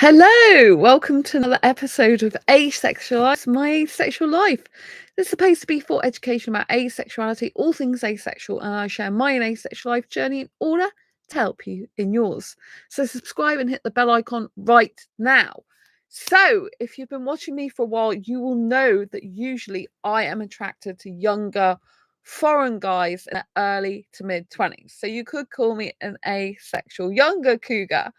Hello, welcome to another episode of Asexualise, my asexual life. This is supposed to be for education about asexuality, all things asexual, and I share my asexual life journey in order to help you in yours. So subscribe and hit the bell icon right now. So if you've been watching me for a while, you will know that usually I am attracted to younger foreign guys in their early to mid 20s. So you could call me an asexual younger cougar.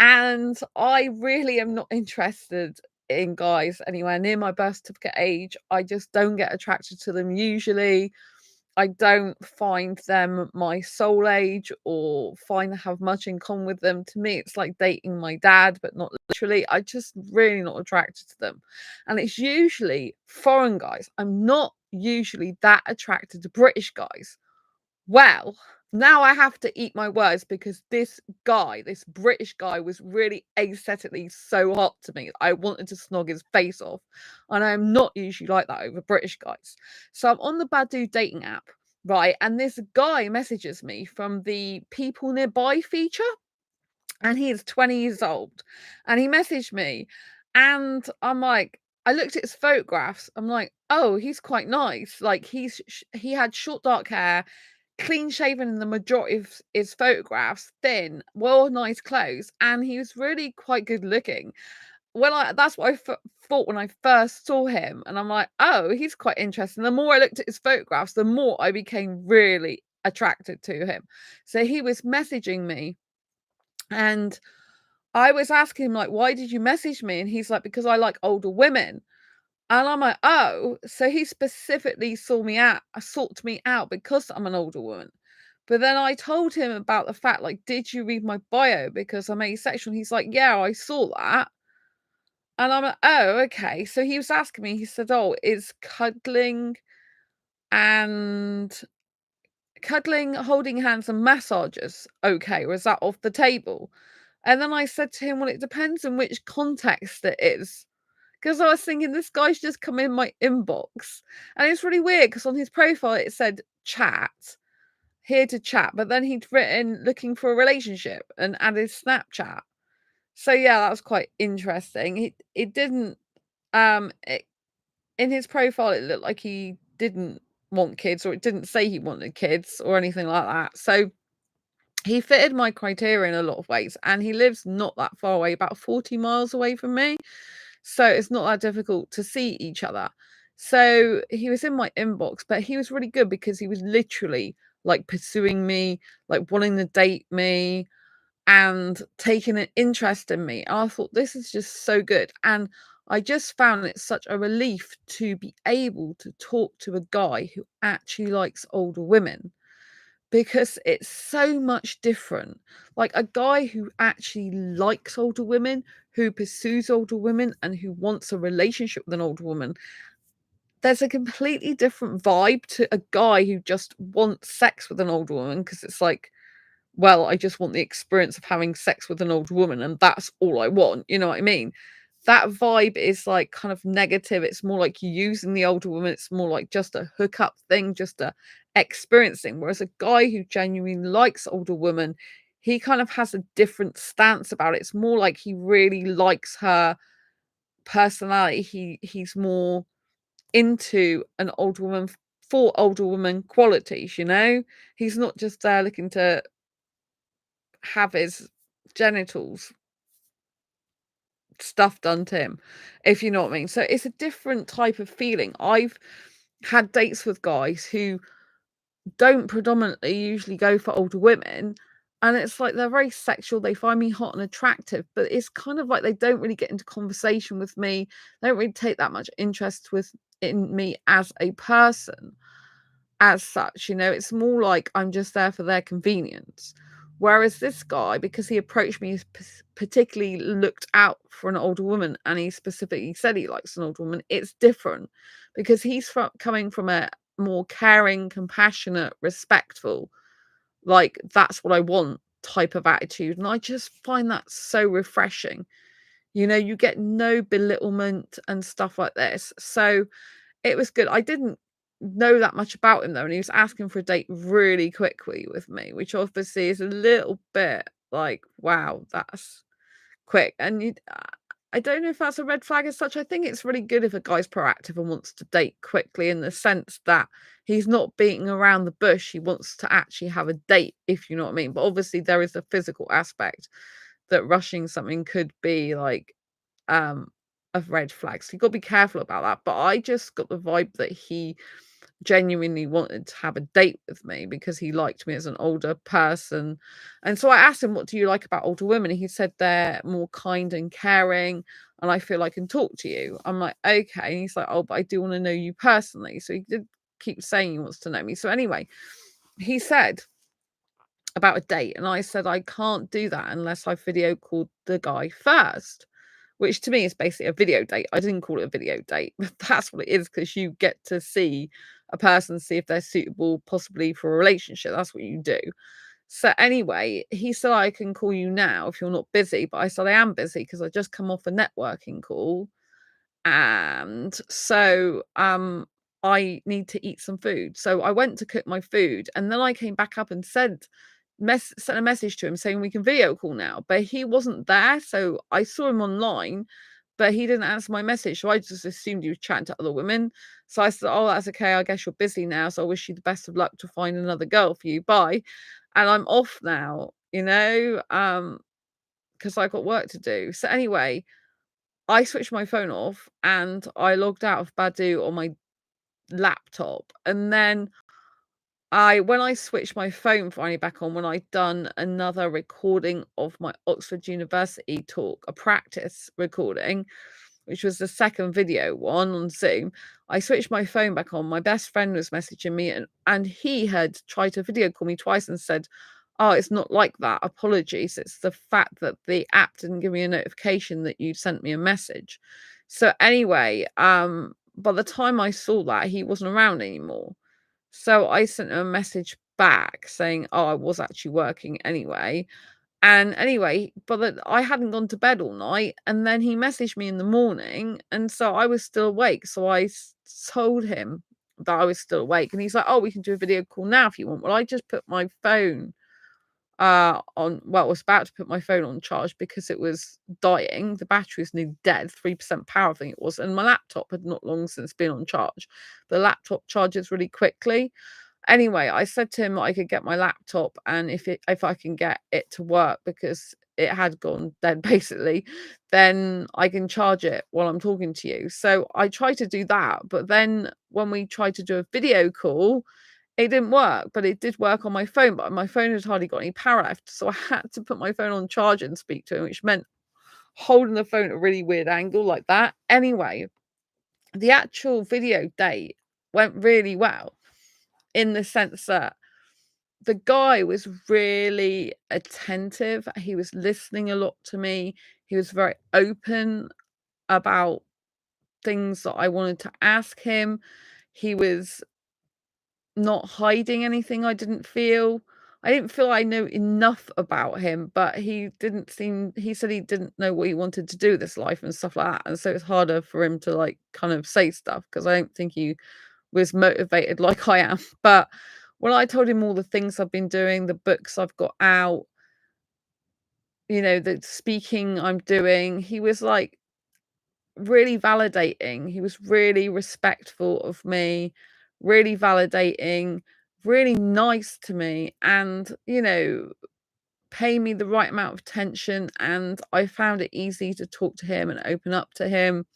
And I really am not interested in guys anywhere near my birth certificate age. I just don't get attracted to them usually. I don't find them my soul age or find I have much in common with them. To me, it's like dating my dad, but not literally. I just really not attracted to them. And it's usually foreign guys. I'm not usually that attracted to British guys. Well, now I have to eat my words because this guy, this British guy, was really aesthetically so hot to me. I wanted to snog his face off. And I'm not usually like that over British guys. So I'm on the Badoo dating app, right? And this guy messages me from the people nearby feature. And he is 20 years old. And he messaged me. And I'm like, I looked at his photographs. I'm like, oh, he's quite nice. Like he had short dark hair, clean shaven in the majority of his photographs, thin, well, nice clothes, and he was really quite good looking. That's what I thought when I first saw him, and I'm like, oh, he's quite interesting. The more I looked at his photographs, the more I became really attracted to him. So he was messaging me, and I was asking him, like, why did you message me? And he's like, because I like older women. And I'm like, oh, so he specifically sought me out because I'm an older woman. But then I told him about the fact, like, did you read my bio? Because I'm asexual. And he's like, yeah, I saw that. And I'm like, oh, okay. So he was asking me, he said, oh, is and holding hands and massages okay? Or is that off the table? And then I said to him, well, it depends on which context it is. Because I was thinking this guy's just come in my inbox. And it's really weird because on his profile it said chat, here to chat, but then he'd written looking for a relationship and added Snapchat. So yeah, that was quite interesting. It didn't it, in his profile it looked like he didn't want kids, or it didn't say he wanted kids or anything like that. So he fitted my criteria in a lot of ways, and he lives not that far away, about 40 miles away from me. So it's not that difficult to see each other. So he was in my inbox, but he was really good because he was literally like pursuing me, like wanting to date me and taking an interest in me. And I thought, this is just so good. And I just found it such a relief to be able to talk to a guy who actually likes older women, because it's so much different. Like a guy who actually likes older women, who pursues older women, and who wants a relationship with an older woman, there's a completely different vibe to a guy who just wants sex with an older woman, because it's like, well, I just want the experience of having sex with an older woman and that's all I want. You know what I mean? That vibe is like kind of negative. It's more like using the older woman. It's more like just a hookup thing, just a experience thing. Whereas a guy who genuinely likes older women, he kind of has a different stance about it. It's more like he really likes her personality. He's more into an older woman for older woman qualities, you know? He's not just there looking to have his genitals stuff done to him, if you know what I mean. So it's a different type of feeling. I've had dates with guys who don't predominantly usually go for older women, and it's like they're very sexual, they find me hot and attractive, but it's kind of like they don't really get into conversation with me, they don't really take that much interest in me as a person as such, you know. It's more like I'm just there for their convenience. Whereas this guy, because he approached me, he's particularly looked out for an older woman, and he specifically said he likes an older woman, it's different because he's coming from a more caring, compassionate, respectful, like, that's what I want type of attitude. And I just find that so refreshing. You know, you get no belittlement and stuff like this. So it was good. I didn't know that much about him though, and he was asking for a date really quickly with me, which obviously is a little bit like, wow, that's quick. And I don't know if that's a red flag as such. I think it's really good if a guy's proactive and wants to date quickly, in the sense that he's not beating around the bush. He wants to actually have a date, if you know what I mean. But obviously there is a physical aspect that rushing something could be like of red flags. So you've got to be careful about that. But I just got the vibe that he genuinely wanted to have a date with me because he liked me as an older person. And so I asked him, what do you like about older women? And he said they're more kind and caring, and I feel I can talk to you. I'm like, okay. And he's like, oh, but I do want to know you personally. So he did keep saying he wants to know me. So anyway, he said about a date, and I said I can't do that unless I video called the guy first, which to me is basically a video date. I didn't call it a video date, but that's what it is, because you get to see a person, see if they're suitable possibly for a relationship. That's what you do. So anyway, he said I can call you now if you're not busy, but I said I am busy because I just come off a networking call, and so I need to eat some food. So I went to cook my food, and then I came back up and sent a message to him saying we can video call now, but he wasn't there. So I saw him online, but he didn't answer my message, so I just assumed he was chatting to other women. So I said, oh, that's okay, I guess you're busy now, so I wish you the best of luck to find another girl for you, bye. And I'm off now, because I got work to do. So anyway, I switched my phone off and I logged out of Badoo on my laptop. And then when I switched my phone finally back on, when I'd done another recording of my Oxford University talk, a practice recording, which was the second video one on Zoom, I switched my phone back on. My best friend was messaging me, and he had tried to video call me twice and said, oh, it's not like that. Apologies. It's the fact that the app didn't give me a notification that you sent me a message. So anyway, by the time I saw that, he wasn't around anymore. So I sent him a message back saying, oh, I was actually working anyway. And anyway, but I hadn't gone to bed all night, and then he messaged me in the morning, and so I was still awake. So I told him that I was still awake, and he's like, "Oh, we can do a video call now if you want." Well, I just put my phone I was about to put my phone on charge because it was dying. The battery was nearly dead, 3% power, I think it was, and my laptop had not long since been on charge. The laptop charges really quickly. Anyway, I said to him that I could get my laptop, and if I can get it to work, because it had gone dead basically, then I can charge it while I'm talking to you. So I tried to do that, but then when we tried to do a video call, it didn't work. But it did work on my phone, but my phone had hardly got any power left. So I had to put my phone on charge and speak to him, which meant holding the phone at a really weird angle like that. Anyway, the actual video date went really well, in the sense that the guy was really attentive. He was listening a lot to me. He was very open about things that I wanted to ask him. He was not hiding anything. I didn't feel I knew enough about him, but he said he didn't know what he wanted to do with his life and stuff like that. And so it's harder for him to like kind of say stuff, because I don't think he was motivated like I am. But when I told him all the things I've been doing, the books I've got out, the speaking I'm doing, he was like really validating. He was really respectful of me, really validating, really nice to me, and, pay me the right amount of attention. And I found it easy to talk to him and open up to him,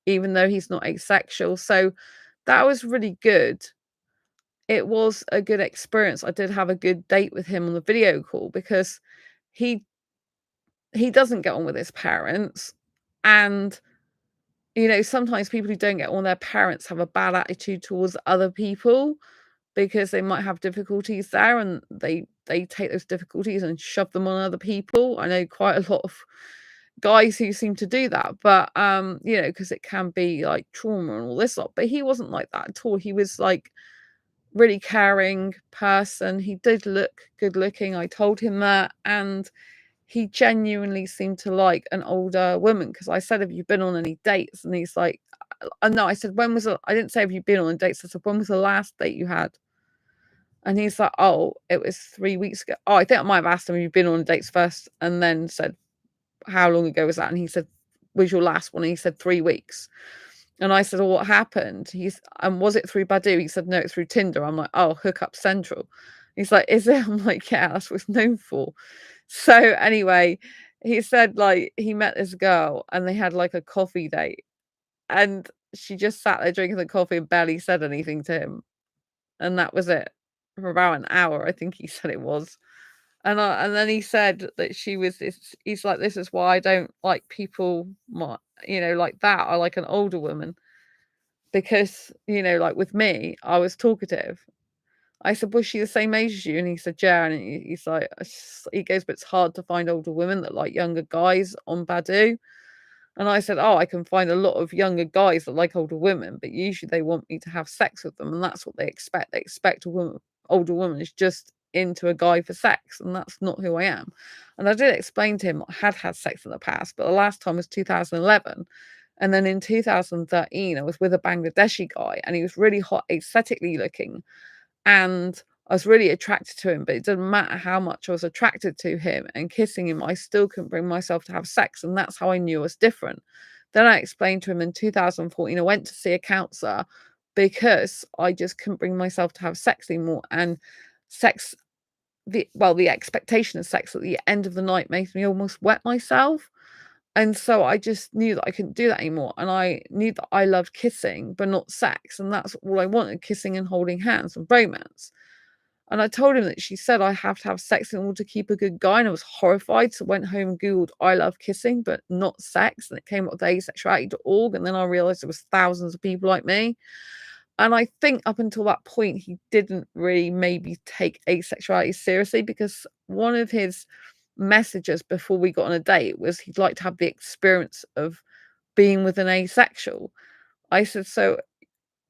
even though he's not asexual. So that was really good. It was a good experience. I did have a good date with him on the video call, because he doesn't get on with his parents. And sometimes people who don't get on with their parents have a bad attitude towards other people, because they might have difficulties there, and they take those difficulties and shove them on other people. I know quite a lot of guys who seem to do that, but because it can be like trauma and all this lot. But he wasn't like that at all. He was like really caring person. He did look good looking. I told him that, and he genuinely seemed to like an older woman, because I said, have you been on any dates? And he's like, no. I said, I didn't say, have you been on dates? I said, when was the last date you had? And he's like, oh, it was 3 weeks ago. Oh, I think I might have asked him, have you been on dates first? And then said, how long ago was that? And he said, was your last one? And he said 3 weeks. And I said, well, what happened? And was it through Badoo? He said, no, it's through Tinder. I'm like, oh, hookup central. He's like, is it? I'm like, yeah, that's what it's known for. So anyway, he said like he met this girl and they had like a coffee date, and she just sat there drinking the coffee and barely said anything to him. And that was it for about an hour, I think he said it was. And then he said that she was this, he's like, this is why I don't like people like that. I like an older woman because, like with me, I was talkative. I said, was she the same age as you? And he said, yeah. And he's like, he goes, but it's hard to find older women that like younger guys on Badoo. And I said, oh, I can find a lot of younger guys that like older women, but usually they want me to have sex with them. And that's what they expect. They expect older woman is just into a guy for sex. And that's not who I am. And I did explain to him I had had sex in the past, but the last time was 2011. And then in 2013, I was with a Bangladeshi guy and he was really hot, aesthetically looking. And I was really attracted to him, but it didn't matter how much I was attracted to him and kissing him, I still couldn't bring myself to have sex. And that's how I knew I was different. Then I explained to him in 2014, I went to see a counselor because I just couldn't bring myself to have sex anymore. And sex, the expectation of sex at the end of the night makes me almost wet myself. And so I just knew that I couldn't do that anymore. And I knew that I loved kissing, but not sex. And that's all I wanted, kissing and holding hands and romance. And I told him that she said I have to have sex in order to keep a good guy. And I was horrified. So I went home and Googled, I love kissing, but not sex. And it came up with asexuality.org. And then I realized there was thousands of people like me. And I think up until that point, he didn't really maybe take asexuality seriously, because one of his messages before we got on a date was he'd like to have the experience of being with an asexual. I said, so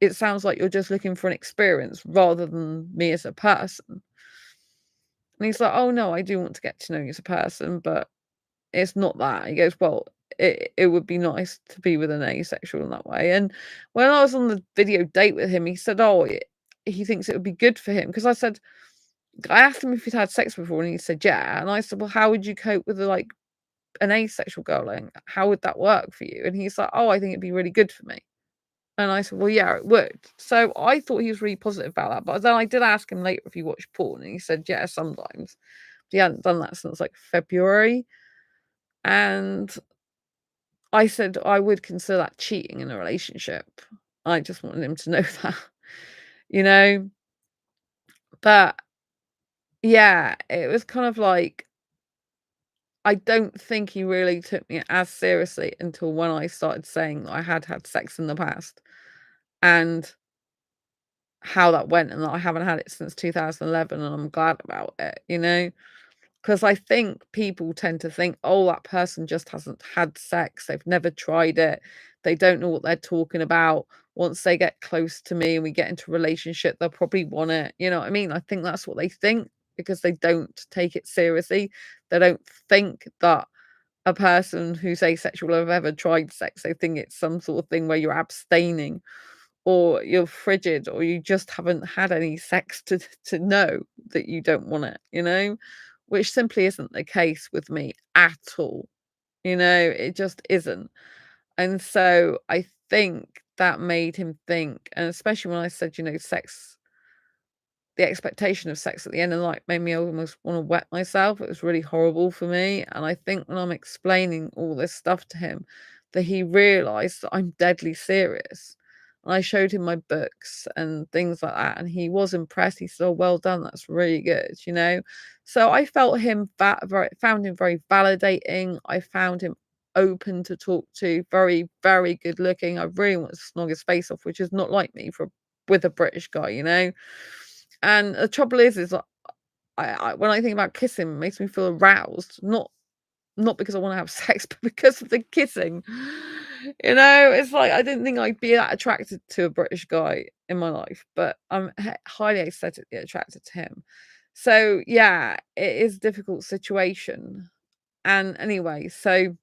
it sounds like you're just looking for an experience rather than me as a person. And he's like, oh no, I do want to get to know you as a person, but it's not that. He goes, well, it would be nice to be with an asexual in that way. And when I was on the video date with him, he said, oh, he thinks it would be good for him. Because I asked him if he'd had sex before, and he said, yeah. And I said, well, how would you cope with like an asexual girl? Like, how would that work for you? And he's like, oh, I think it'd be really good for me. And I said, well, yeah, it would. So I thought he was really positive about that. But then I did ask him later if he watched porn, and he said, yeah, sometimes. He hadn't done that since like February. And I said I would consider that cheating in a relationship. I just wanted him to know that, you know? But yeah, it was kind of like, I don't think he really took me as seriously until when I started saying I had had sex in the past and how that went, and that I haven't had it since 2011, and I'm glad about it, you know? Because I think people tend to think, oh, that person just hasn't had sex. They've never tried it. They don't know what they're talking about. Once they get close to me and we get into a relationship, they'll probably want it. You know what I mean? I think that's what they think because they don't take it seriously. They don't think that a person who's asexual have ever tried sex. They think it's some sort of thing where you're abstaining or you're frigid or you just haven't had any sex to know that you don't want it, you know? Which simply isn't the case with me at all. You know, it just isn't. And so I think that made him think, and especially when I said, sex, the expectation of sex at the end of the night made me almost want to wet myself. It was really horrible for me. And I think when I'm explaining all this stuff to him, that he realized that I'm deadly serious. And I showed him my books and things like that. And he was impressed. He said, oh, well done. That's really good, you know? So I felt found him very validating. I found him open to talk to, very, very good looking. I really want to snog his face off, which is not like me with a British guy, you know? And the trouble is I when I think about kissing, it makes me feel aroused, not because I wanna have sex, but because of the kissing. You know, it's like I didn't think I'd be that attracted to a British guy in my life, but I'm highly aesthetically attracted to him. So, yeah, it is a difficult situation. And anyway, so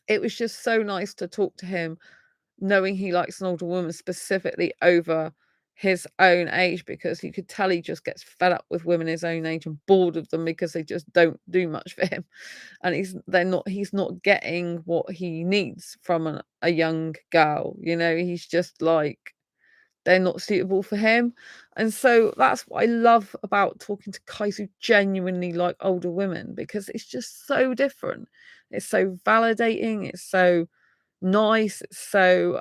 it was just so nice to talk to him knowing he likes an older woman specifically over his own age, because you could tell he just gets fed up with women his own age and bored of them because they just don't do much for him. And he's not getting what he needs from a young girl. He's just like, they're not suitable for him. And so that's what I love about talking to guys who genuinely like older women, because it's just so different. It's so validating, it's so nice, it's so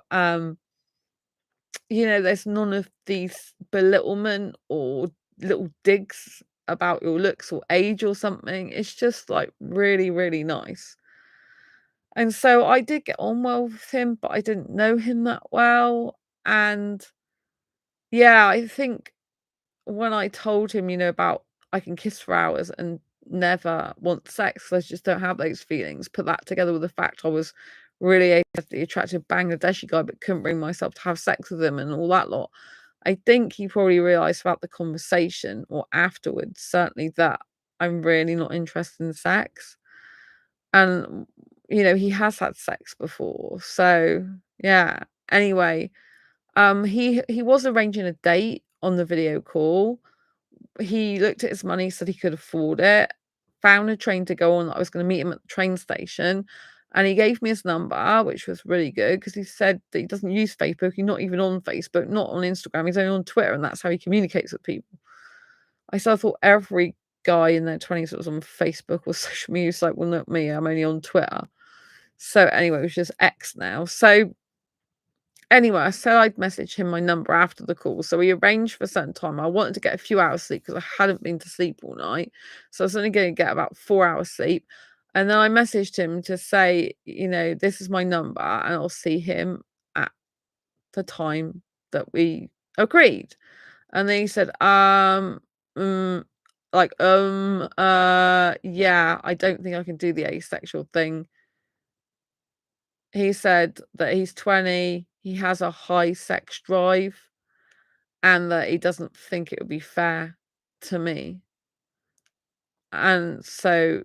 there's none of these belittlement or little digs about your looks or age or something. It's just like really, really nice. And so I did get on well with him, but I didn't know him that well. And yeah, I think when I told him, about I can kiss for hours and never want sex, 'cause I just don't have those feelings, put that together with the fact I was really aesthetically attracted Bangladeshi guy, but couldn't bring myself to have sex with him and all that lot. I think he probably realised throughout the conversation or afterwards, certainly, that I'm really not interested in sex. And, he has had sex before. So, yeah. Anyway, he was arranging a date on the video call. He looked at his money, said he could afford it, found a train to go on. I was going to meet him at the train station, and he gave me his number, which was really good, because he said that he doesn't use Facebook. He's not even on Facebook, not on Instagram. He's only on Twitter, and that's how he communicates with people. I thought every guy in their 20s that was on Facebook or social media was like, well, not me. I'm only on Twitter. So anyway, it was just X now. So anyway, I said I'd message him my number after the call. So we arranged for a certain time. I wanted to get a few hours sleep because I hadn't been to sleep all night. So I was only going to get about 4 hours sleep. And then I messaged him to say, this is my number, and I'll see him at the time that we agreed. And then he said, yeah, I don't think I can do the asexual thing. He said that he's 20, he has a high sex drive, and that he doesn't think it would be fair to me. And so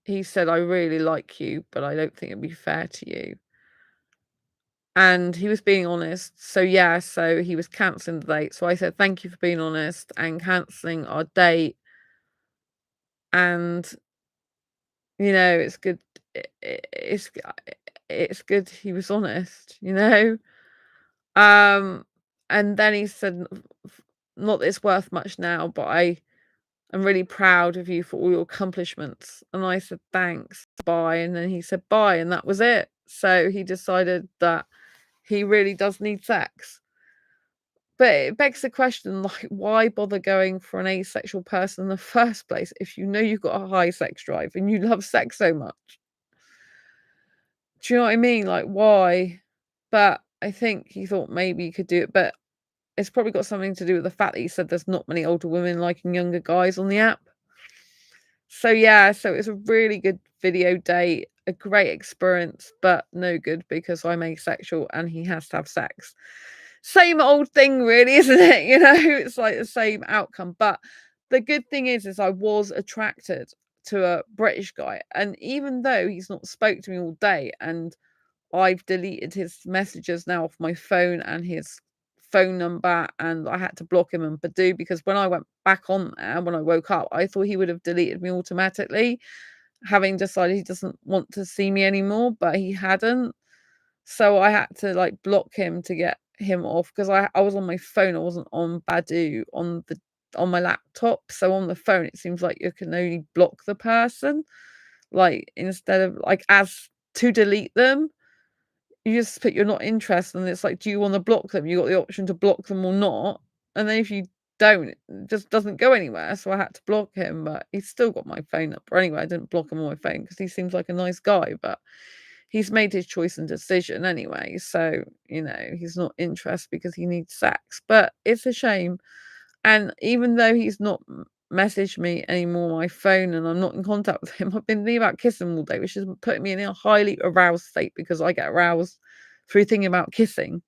he said, I really like you, but I don't think it'd be fair to you. And he was being honest. So yeah, so he was cancelling the date. So I said, thank you for being honest and cancelling our date. And it's good. It's good he was honest. And then he said, not that it's worth much now, but I'm really proud of you for all your accomplishments. And I said, thanks, bye. And then he said, bye. And that was it. So he decided that he really does need sex. But it begs the question, like, why bother going for an asexual person in the first place if you know you've got a high sex drive and you love sex so much? Do you know what I mean? Like, why? But I think he thought maybe he could do it. But it's probably got something to do with the fact that he said there's not many older women liking younger guys on the app. So yeah, so it's a really good video date, a great experience, but no good because I'm asexual and he has to have sex. Same old thing really, isn't it? It's like the same outcome. But the good thing is I was attracted to a British guy. And even though he's not spoke to me all day, and I've deleted his messages now off my phone and his phone number, and I had to block him on Badoo, because when I went back on there, when I woke up, I thought he would have deleted me automatically, having decided he doesn't want to see me anymore, but he hadn't. So I had to like block him to get him off, because I was on my phone. I wasn't on Badoo on my laptop. So on the phone, it seems like you can only block the person, like instead of like as to delete them. You just put you're not interested, and it's like, do you want to block them? You got the option to block them or not. And then if you don't, it just doesn't go anywhere. So I had to block him, but he's still got my phone number. Anyway, I didn't block him on my phone because he seems like a nice guy, but he's made his choice and decision anyway. So, he's not interested because he needs sex. But it's a shame. And even though he's not messaged me anymore on my phone and I'm not in contact with him, I've been thinking about kissing him all day, which is putting me in a highly aroused state, because I get aroused through thinking about kissing.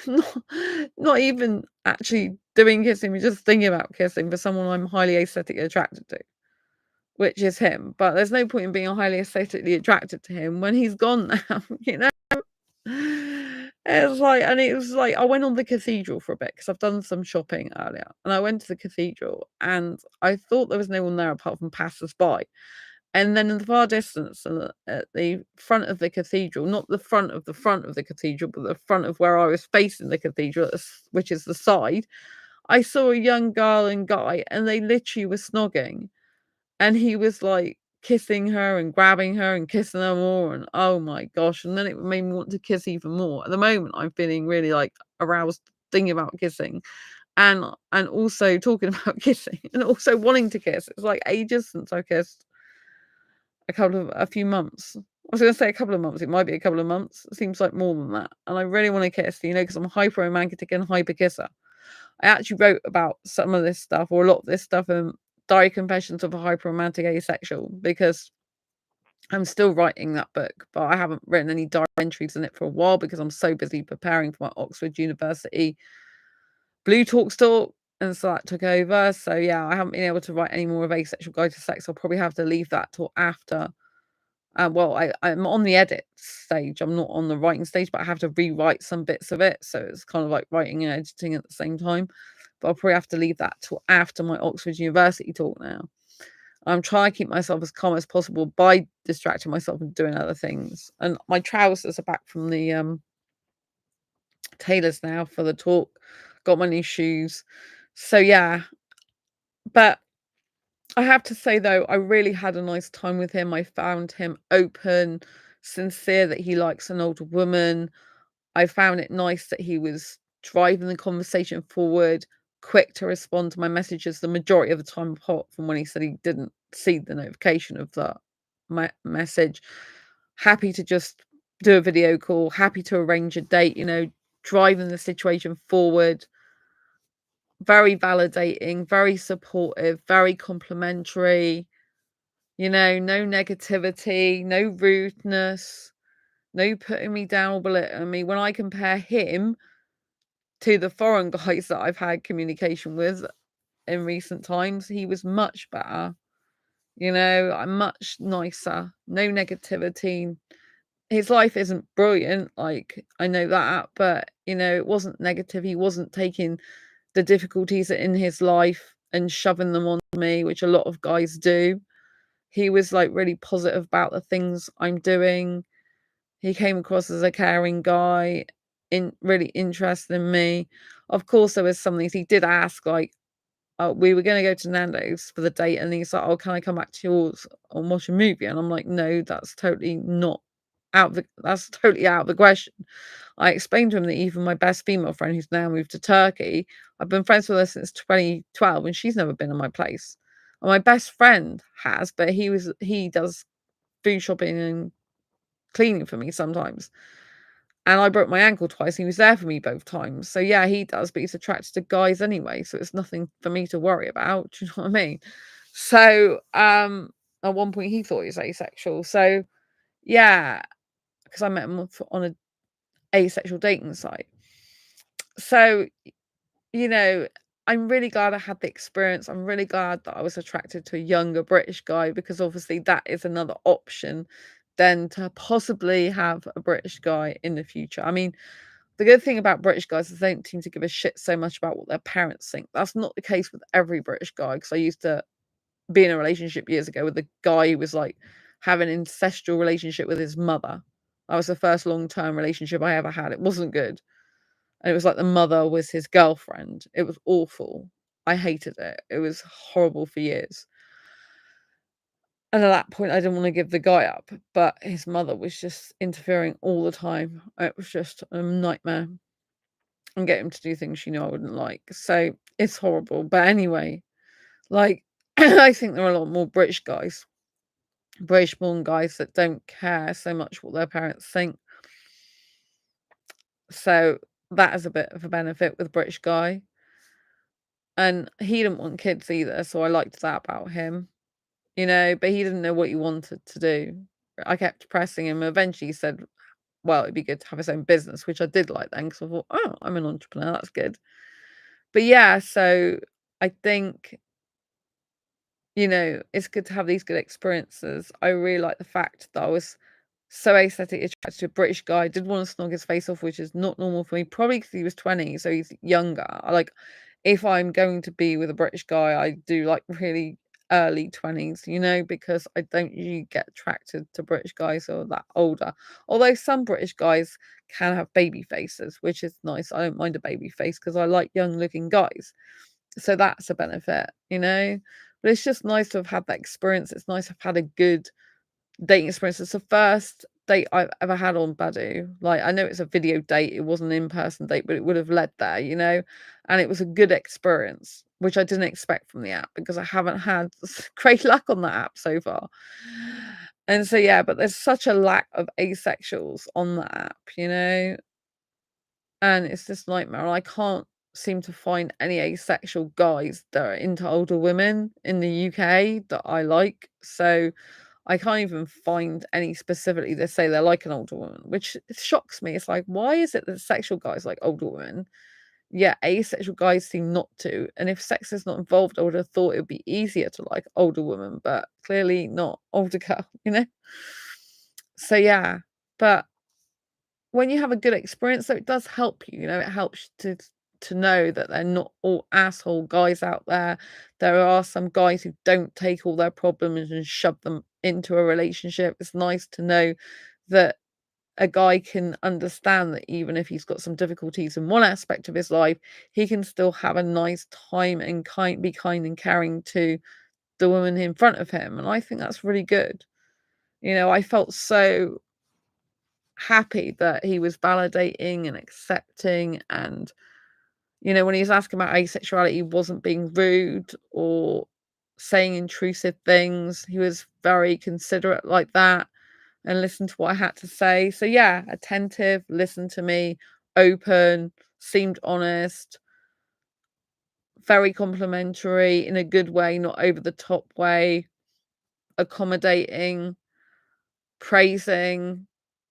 not, not even actually doing kissing, but just thinking about kissing for someone I'm highly aesthetically attracted to, which is him. But there's no point in being highly aesthetically attracted to him when he's gone now, It's like, and it was like I went on the cathedral for a bit because I've done some shopping earlier, and I went to the cathedral, and I thought there was no one there apart from passers-by. And then in the far distance, at the front of the cathedral, not the front of the cathedral, but the front of where I was facing the cathedral, which is the side, I saw a young girl and guy, and they literally were snogging. And he was, like, kissing her and grabbing her and kissing her more, and oh my gosh, and then it made me want to kiss even more. At the moment, I'm feeling really, like, aroused thinking about kissing and also talking about kissing and also wanting to kiss. It's, like, ages since I kissed. A few months. I was gonna say a couple of months, it might be a couple of months. It seems like more than that, and I really wanna kiss, because I'm hyper romantic and hyper kisser. I actually wrote about some of this stuff, or a lot of this stuff, in Diary Confessions of a Hyper Romantic Asexual, because I'm still writing that book, but I haven't written any diary entries in it for a while because I'm so busy preparing for my Oxford University Blue Talks talk, and so that took over. So yeah, I haven't been able to write any more of Asexual Guide to Sex. I'll probably have to leave that till after. Well, I'm on the edit stage. I'm not on the writing stage, but I have to rewrite some bits of it. So it's kind of like writing and editing at the same time. But I'll probably have to leave that till after my Oxford University talk now. I'm trying to keep myself as calm as possible by distracting myself and doing other things. And my trousers are back from the tailors now for the talk. Got my new shoes. So yeah. But I have to say though, I really had a nice time with him. I found him open, sincere, that he likes an older woman. I found it nice that he was driving the conversation forward, quick to respond to my messages the majority of the time, apart from when he said he didn't see the notification of the message. Happy to just do a video call, happy to arrange a date, driving the situation forward. Very validating, very supportive, very complimentary, no negativity, no rudeness, no putting me down or belittling me. When I compare him to the foreign guys that I've had communication with in recent times, he was much better. I'm much nicer, no negativity. His life isn't brilliant, like, I know that, but, it wasn't negative. He wasn't taking the difficulties in his life and shoving them on me, which a lot of guys do. He was, like, really positive about the things I'm doing. He came across as a caring guy, really interested in me. Of course, there was some things he did ask, like, we were gonna go to Nando's for the date, and he's like, "Oh, can I come back to yours and watch a movie?" And I'm like, "No, that's totally out of the question." I explained to him that even my best female friend, who's now moved to Turkey, I've been friends with her since 2012, and she's never been in my place. And my best friend has, but he does food shopping and cleaning for me sometimes. And I broke my ankle twice, he was there for me both times. So yeah, he does, but he's attracted to guys anyway, so it's nothing for me to worry about. Do you know what I mean? So, at one point he thought he was asexual. So yeah, because I met him on a asexual dating site. So, you know, I'm really glad I had the experience. I'm really glad that I was attracted to a younger British guy, because obviously that is another option than to possibly have a British guy in the future. I mean, the good thing about British guys is they don't seem to give a shit so much about what their parents think. That's not the case with every British guy, because I used to be in a relationship years ago with a guy who was like having an ancestral relationship with his mother. That was the first long-term relationship I ever had. It wasn't good. And it was like the mother was his girlfriend. It was awful. I hated it. It was horrible for years. And at that point, I didn't want to give the guy up, but his mother was just interfering all the time. It was just a nightmare, and get him to do things she knew I wouldn't like. So it's horrible. But anyway, like, I think there are a lot more British guys, British born guys, that don't care so much what their parents think. So that is a bit of a benefit with a British guy. And he didn't want kids either, so I liked that about him, but he didn't know what he wanted to do. I kept pressing him. Eventually he said, well, it'd be good to have his own business, which I did like then, because I thought, oh, I'm an entrepreneur, that's good. But yeah, so I think, it's good to have these good experiences. I really like the fact that I was so aesthetically attracted to a British guy. Did want to snog his face off, which is not normal for me. Probably because he was 20, so he's younger. Like, if I'm going to be with a British guy, I do like really early 20s, because I don't usually get attracted to British guys who are that older. Although some British guys can have baby faces, which is nice. I don't mind a baby face because I like young looking guys. So that's a benefit. But it's just nice to have had that experience. It's nice to have had a good dating experience. It's the first date I've ever had on Badoo. Like, I know it's a video date, it wasn't an in-person date, but it would have led there. And it was a good experience, which I didn't expect from the app because I haven't had great luck on that app so far. And so, yeah, but there's such a lack of asexuals on that app. And it's this nightmare. I can't seem to find any asexual guys that are into older women in the UK that I like. So I can't even find any specifically that say they're like an older woman, which shocks me. It's like, why is it that sexual guys like older women? Yeah, asexual guys seem not to. And if sex is not involved, I would have thought it would be easier to like older women, but clearly not older girl. So yeah, but when you have a good experience, though, it does help you. It helps to know that they're not all asshole guys out there. There are some guys who don't take all their problems and shove them into a relationship. It's nice to know that a guy can understand that even if he's got some difficulties in one aspect of his life, he can still have a nice time and be kind and caring to the woman in front of him. And I think that's really good. I felt so happy that he was validating and accepting, and when he was asking about asexuality, he wasn't being rude or saying intrusive things. He was very considerate like that and listened to what I had to say. So yeah, attentive, listened to me, open, seemed honest, very complimentary in a good way, not over the top way, accommodating, praising.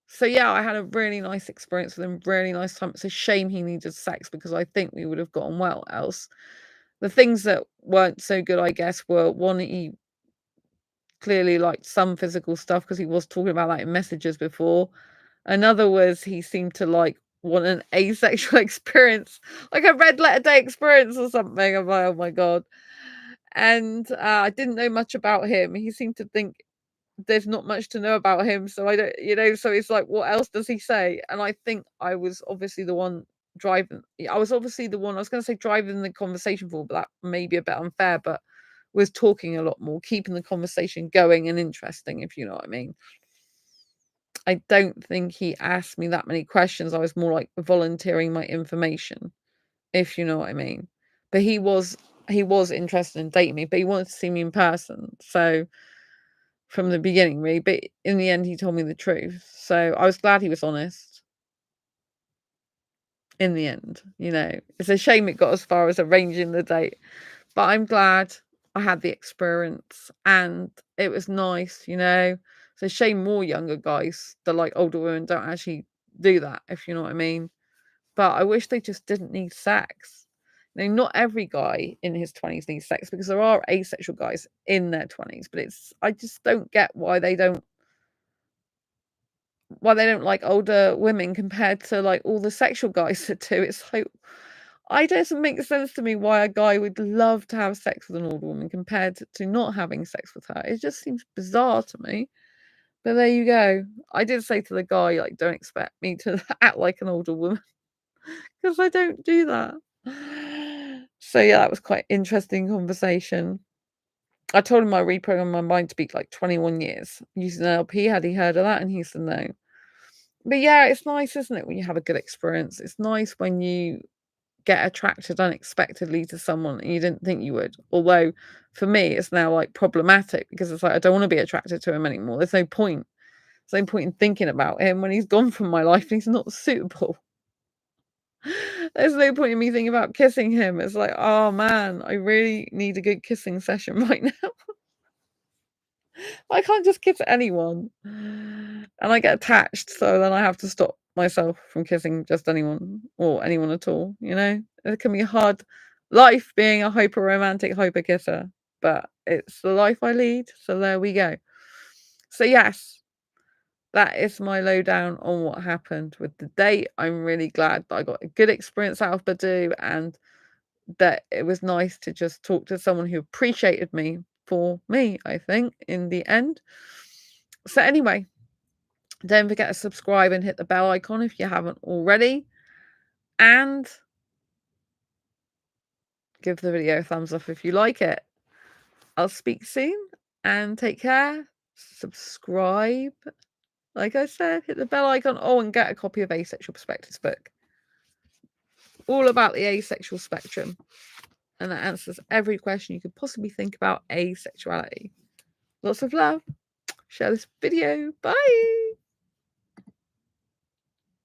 So yeah, I had a really nice experience with him, really nice time. It's a shame he needed sex because I think we would have gotten well else. The things that weren't so good, I guess, were one, he clearly liked some physical stuff because he was talking about that in messages before. Another was he seemed to want an asexual experience, like a red letter day experience or something. I'm like, oh my God. And I didn't know much about him. He seemed to think there's not much to know about him, so I don't, so it's like, what else does he say? And I think I was obviously the one driving. I was obviously the one, I was going to say driving the conversation for, but that may be a bit unfair, but was talking a lot more, keeping the conversation going and interesting, if you know what I mean. I don't think he asked me that many questions. I was more like volunteering my information, if you know what I mean. But he was interested in dating me, but he wanted to see me in person. So from the beginning, really, but in the end, he told me the truth. So I was glad he was honest in the end. It's a shame it got as far as arranging the date, but I'm glad I had the experience and it was nice. It's a shame more younger guys that like older women don't actually do that, if you know what I mean. But I wish they just didn't need sex. Not every guy in his 20s needs sex because there are asexual guys in their 20s, but I just don't get why they don't like older women compared to like all the sexual guys that do. It's like, it doesn't make sense to me why a guy would love to have sex with an older woman compared to not having sex with her. It just seems bizarre to me. But there you go. I did say to the guy, like, don't expect me to act like an older woman because I don't do that. So yeah, that was quite interesting conversation. I told him I reprogrammed my mind to be like 21 years using NLP. Had he heard of that? And he said no. But yeah, it's nice, isn't it, when you have a good experience? It's nice when you get attracted unexpectedly to someone and you didn't think you would. Although for me, it's now like problematic because it's like I don't want to be attracted to him anymore. There's no point. There's no point in thinking about him when he's gone from my life and he's not suitable. There's no point in me thinking about kissing him. It's like, oh man, I really need a good kissing session right now. I can't just kiss anyone. And I get attached, so then I have to stop myself from kissing just anyone or anyone at all. It can be a hard life being a hyper romantic hyper kisser, but it's the life I lead, so there we go. So yes, that is my lowdown on what happened with the date. I'm really glad that I got a good experience out of Badoo, and that it was nice to just talk to someone who appreciated me for me, I think, in the end. So anyway, don't forget to subscribe and hit the bell icon if you haven't already. And give the video a thumbs up if you like it. I'll speak soon and take care. Subscribe. Like I said, hit the bell icon. Oh, and get a copy of Asexual Perspectives book. All about the asexual spectrum. And that answers every question you could possibly think about asexuality. Lots of love. Share this video. Bye.